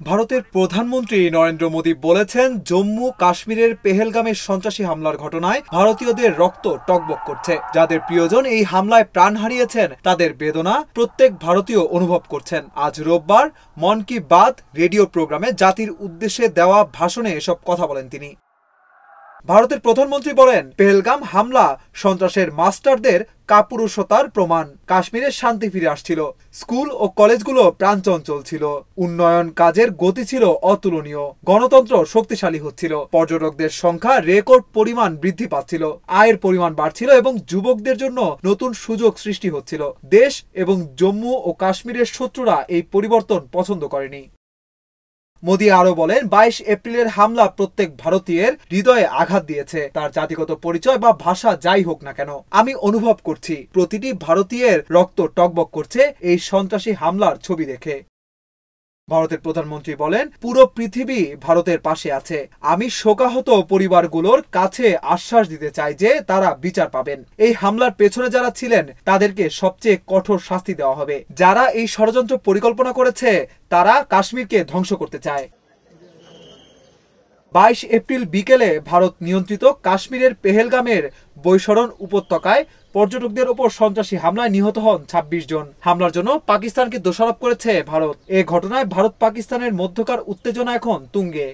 ভারতের প্রধানমন্ত্রী নরেন্দ্র মোদী বলেছেন, জম্মু কাশ্মীরের পেহেলগামের সন্ত্রাসী হামলার ঘটনায় ভারতীয়দের রক্ত টগবগ করছে। যাদের প্রিয়জন এই হামলায় প্রাণ হারিয়েছেন তাদের বেদনা প্রত্যেক ভারতীয় অনুভব করছেন। আজ রোববার মন কি বাত রেডিও প্রোগ্রামে জাতির উদ্দেশ্যে দেওয়া ভাষণে এসব কথা বলেন তিনি। ভারতের প্রধানমন্ত্রী বলেন, পেহেলগাম হামলা সন্ত্রাসের মাস্টারদের কাপুরুষতার প্রমাণ। কাশ্মীরে শান্তি ফিরে আসছিল, স্কুল ও কলেজগুলো প্রাণচঞ্চল ছিল, উন্নয়ন কাজের গতি ছিল অতুলনীয়, গণতন্ত্র শক্তিশালী হচ্ছিল, পর্যটকদের সংখ্যা রেকর্ড পরিমাণ বৃদ্ধি পাচ্ছিল, আয়ের পরিমাণ বাড়ছিল এবং যুবকদের জন্য নতুন সুযোগ সৃষ্টি হচ্ছিল। দেশ এবং জম্মু ও কাশ্মীরের শত্রুরা এই পরিবর্তন পছন্দ করেনি। মোদী আরো বলেন, 22 এপ্রিলের হামলা প্রত্যেক ভারতীয়ের হৃদয়ে আঘাত দিয়েছে। তার জাতিগত পরিচয় বা ভাষা যাই হোক না কেন, আমি অনুভব করছি প্রতিটি ভারতীয়ের রক্ত টগবগ করছে এই সন্ত্রাসী হামলার ছবি দেখে। ভারতের প্রধানমন্ত্রী বলেন, পুরো পৃথিবী ভারতের পাশে আছে। আমি শোকাহত পরিবারগুলোর কাছে আশ্বাস দিতে চাই যে তারা বিচার পাবেন। এই হামলার পেছনে যারা ছিলেন তাদেরকে সবচেয়ে কঠোর শাস্তি দেওয়া হবে। যারা এই ষড়যন্ত্র পরিকল্পনা করেছে তারা কাশ্মীরকে ধ্বংস করতে চায়। 22 এপ্রিল বিকেলে ভারত নিয়ন্ত্রিত কাশ্মীরের পেহেলগামের বৈশরণ উপত্যকায় পর্যটকদের ওপর সন্ত্রাসী হামলায় নিহত হন 26 জন। হামলার জন্য পাকিস্তানকে দোষারোপ করেছে ভারত। এ ঘটনায় ভারত পাকিস্তানের মধ্যকার উত্তেজনা এখন তুঙ্গে।